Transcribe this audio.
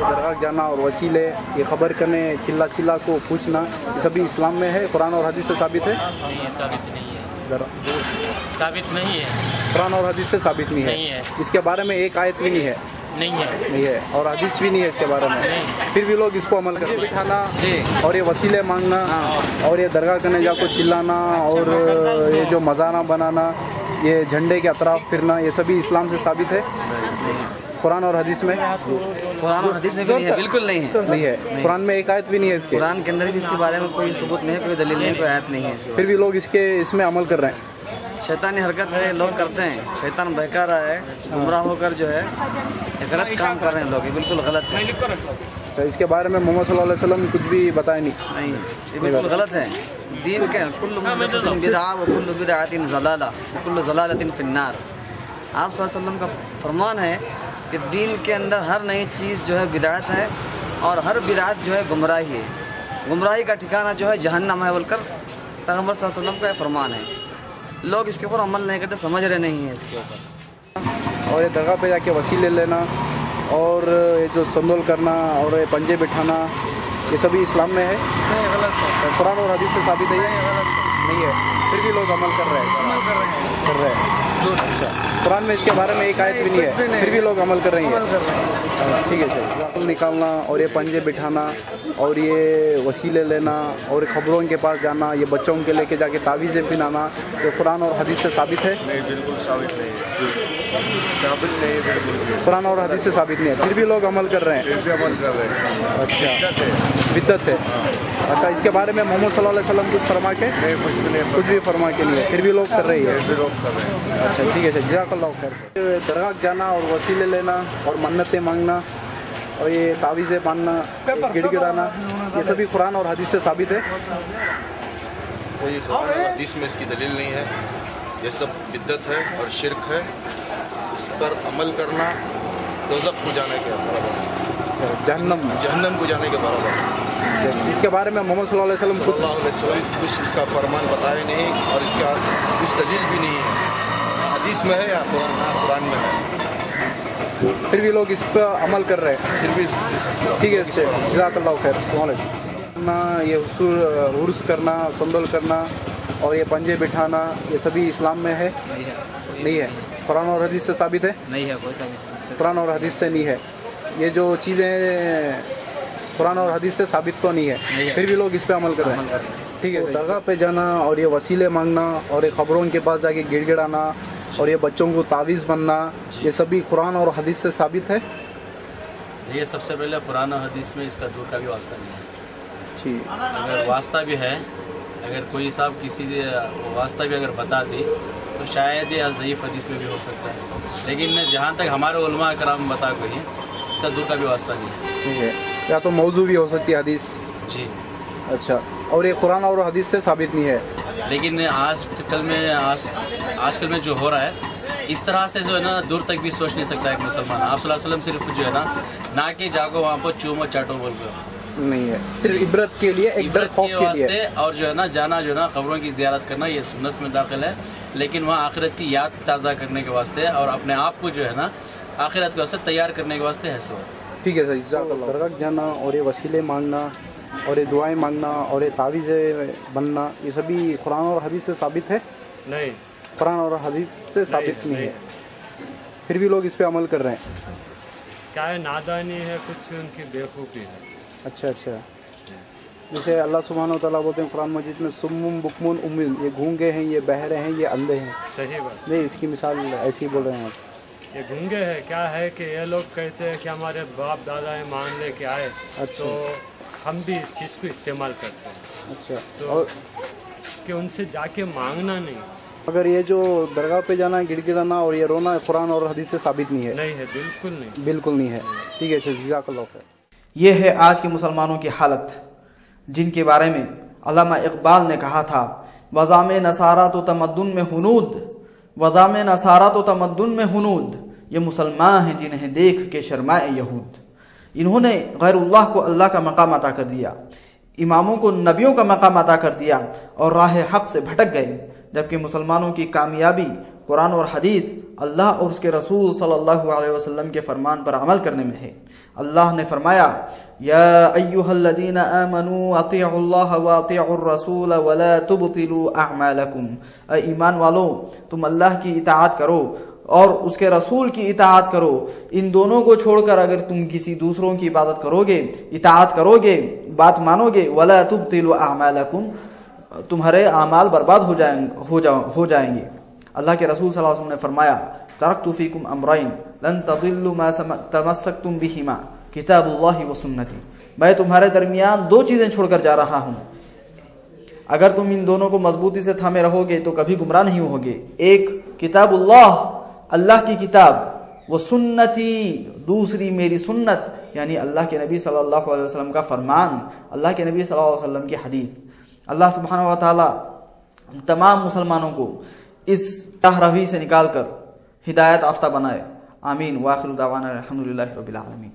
ये दरगाह जाना और वसीले, ये खबर करने, चिल्ला चिल्ला को पूछना, ये सभी इस्लाम में है, कुरान और हदीस से साबित है? नहीं, साबित नहीं है। साबित नहीं है, कुरान और हदीस से साबित नहीं है। इसके बारे में एक आयत भी नहीं है? नहीं है, और हदीस भी नहीं है इसके बारे में, फिर भी लोग इसको अमल करते। बिठाना और ये वसीले मांगना और ये दरगाह करने जाको चिल्लाना और ये जो मज़ाना बनाना, ये झंडे के अतराफ फिरना, ये सभी इस्लाम से साबित है? कुरान और हदीस में? कुरान और हदीस में भी नहीं है, बिल्कुल नहीं है। नहीं है, कुरान में एक आयत भी नहीं है इसके? कुरान के अंदर भी इसके बारे में कोई सबूत नहीं है, कोई दलील नहीं, कोई आयत नहीं है। फिर भी लोग इसमें अमल कर रहे हैं। शैतानी हरकत है, लोग करते हैं, शैतान बहका रहा है, गुमराह होकर जो है गलत काम कर रहे हैं लोग, ये बिल्कुल गलत है। अच्छा, इसके बारे में मोहम्मद सल्लल्लाहु अलैहि वसल्लम कुछ भी बताया नहीं? ये बिल्कुल गलत है। दीन के कुल्लु मुहद्दसिन बिदअह व कुल्लु बिदअतिन ज़लाला व कुल्लु ज़लालतिन फिन्नार। आप सल्लल्लाहु अलैहि वसल्लम का फरमान है कि दीन के अंदर हर नई चीज़ जो है बिदअत है और हर बिदअत जो है गुमराही है, गुमराही का ठिकाना जो है जहन्नम है बोलकर पैगंबर सल्लल्लाहु अलैहि वसल्लम का फरमान है। लोग इसके ऊपर अमल नहीं करते, समझ रहे नहीं है इसके ऊपर। और ये दरगाह पे जाके वसीले लेना और ये जो संदोल करना और ये पंजे बिठाना, ये सभी इस्लाम में है? नहीं, गलत है। कुरान और हदीस से साबित है? नहीं है, फिर भी लोग अमल कर रहे हैं। अच्छा, कुरान में इसके बारे में एक आयत भी नहीं है, फिर भी लोग अमल कर रहे हैं। ठीक है सर, निकालना और ये पंजे बिठाना और ये वसीले लेना और खबरों के पास जाना, ये बच्चों के लेके जाके तावीज़ें पहनाना, ये कुरान और हदीस से साबित है? नहीं, बिल्कुल साबित नहीं है, साबित नहीं है, बिल्कुल कुरान और हदीस से साबित नहीं है, फिर भी लोग अमल कर रहे हैं। फिर भी अमल कर रहे हैं। अच्छा, बिद्दत है। अच्छा, इसके बारे में मोहम्मद सल्लल्लाहु अलैहि वसल्लम कुछ फरमा के? कुछ भी फरमा के नहीं है, फिर भी लोग कर रही है। अच्छा, ठीक है सर, जज़ाकल्लाहु खैर। दरगाह जाना और वसीले लेना और मन्नतें मांगना और ये तावीज़ें बांधना, गिड़गिड़ाना, ये सभी कुरान और हदीस से साबित है? कोई कुरान और हदीस में इसकी दलील नहीं है, ये सब बिद्दत है और शिरक है। इस पर अमल करना दोज़ख को जाने के बराबर है, जहन्नम को जाने के बराबर है। इसके बारे में मोहम्मद सल्लल्लाहु अलैहि वसल्लम कुछ इसका फरमान बताया नहीं और इसका कुछ दलील भी नहीं है, हदीस में है या कुरान में है, फिर भी लोग इस पर अमल कर रहे हैं। फिर भी ठीक है, जज़ाकल्लाहु खैर। ना ये उर्स करना, संदल करना और ये पंजे बिठाना, ये सभी इस्लाम में है? नहीं है, कुरान और हदीस से साबित है? नहीं है, कोई साबित कुरान और हदीस से नहीं है। ये जो चीज़ें कुरान और हदीस से साबित तो नहीं है, फिर भी लोग इस पे अमल कर रहे हैं। ठीक है, दरगाह पे जाना और ये वसीले मांगना और ये खबरों के पास जाके गिड़गिड़ाना और ये बच्चों को तावीज़ बनना, ये सभी कुरान और हदीस से साबित है? ये सबसे पहले कुरान और हदीस में इसका दूर का भी वास्ता नहीं है। ठीक, अगर वास्ता भी है, अगर कोई साहब किसी वास्ता भी अगर बता दी तो शायद ये ज़ईफ़ हदीस में भी हो सकता है, लेकिन जहाँ तक हमारे उलमा कराम बता गई इसका दूर का भी वास्ता नहीं है। ठीक है, या तो मौजू भी हो सकती है हदीस? जी। अच्छा, और ये कुरान और हदीस से साबित नहीं है? लेकिन आजकल में जो हो रहा है इस तरह से जो है ना दूर तक भी सोच नहीं सकता एक मुसलमान। आप सल्लल्लाहु अलैहि वसल्लम सिर्फ जो है ना कि जागो वहाँ पर चूमो चाटो बोल के नहीं है, सिर्फ इबरत के लिए, एक डर खौफ के लिए, और जो है ना जाना जो है ना कब्रों की ज़ियारत करना ये सुन्नत में दाखिल है, लेकिन वहाँ आखिरत की याद ताज़ा करने के वास्ते और अपने आप को जो है ना आखिरत के वास्ते तैयार करने के वास्ते है सो। ठीक है सर, दरगाह जाना और ये वसीले मांगना और ये दुआएं मांगना और ये तावीज़ें बनना, ये सभी कुरान और हदीस से साबित है? नहीं, कुरान और हदीस से साबित नहीं है, फिर भी लोग इस पे अमल कर रहे हैं। क्या है, नादानी है, कुछ उनकी बेवकूफ़ी है। अच्छा, जैसे अल्लाह सुब्हानहू व तआला बोलते हैं कुरान मजीद में, सुम्मुम बुकमुन उम्मीन, ये गूंगे हैं, ये बहरे हैं, ये अंधे हैं। सही बात नहीं, इसकी मिसाल ऐसी बोल रहे हैं आप? ये गूंगे हैं, क्या है कि ये लोग कहते हैं कि हमारे बाप दादा मान लेके आए, अच्छा। तो हम भी इस चीज़ को इस्तेमाल करते हैं। अच्छा, तो और कि उनसे जाके मांगना नहीं। अगर ये जो दरगाह पे जाना, गिड़गिड़ाना और ये रोना कुरान और हदीस से साबित नहीं है? नहीं है, बिल्कुल नहीं, बिल्कुल नहीं है। ठीक है सर, जज़ाकल्लाहु खैर। ये है आज के मुसलमानों की हालत, जिनके बारे में अल्लामा इकबाल ने कहा था, वज़ाम नसारा तो तमद्दुन में हुनूद, वज़ाम नसारा तो तमद्दुन में हुनूद, ये मुसलमान हैं जिन्हें देख के शर्माए यहूद। इन्होंने गैरुल्लाह को अल्लाह का मकाम अता कर दिया, इमामों को नबियों का मकाम अता कर दिया और राह हक से भटक गए, जबकि मुसलमानों की कामयाबी قرآن اور حدیث اللہ اور اس کے رسول صلی اللہ علیہ وسلم کے فرمان پر عمل کرنے میں ہے۔ اللہ نے فرمایا یا ایھا الذین آمنوا اطیعوا اللہ واطیعوا الرسول ولا تبطلوا اعمالکم، اے ایمان والو تم اللہ کی اطاعت کرو اور اس کے رسول کی اطاعت کرو، ان دونوں کو چھوڑ کر اگر تم کسی دوسروں کی عبادت کرو گے، اطاعت کرو گے، بات مانو گے، ولا تبطلوا اعمالکم، تمہارے اعمال برباد ہو جائیں گے۔ اللہ کے رسول صلی اللہ علیہ وسلم نے فرمایا ترکت فیکم امرین لن تضلوا ما تمسکتم بہما کتاب اللہ و سنتی، میں تمہارے درمیان دو چیزیں چھوڑ کر جا رہا ہوں، اگر تم ان دونوں کو مضبوطی سے تھامے رہو گے تو کبھی گمراہ نہیں ہوگے۔ ایک کتاب اللہ کی کتاب، وہ سنتی دوسری میری سنت، یعنی اللہ کے نبی صلی اللہ علیہ وسلم کا فرمان، اللہ کے نبی صلی اللہ علیہ وسلم کی حدیث۔ اللہ سبحانہ و تعالی تمام مسلمانوں کو اس راہ روی سے نکال کر ہدایت یافتہ بنائے، آمین۔ وآخر دعوانا الحمدللہ رب العالمین۔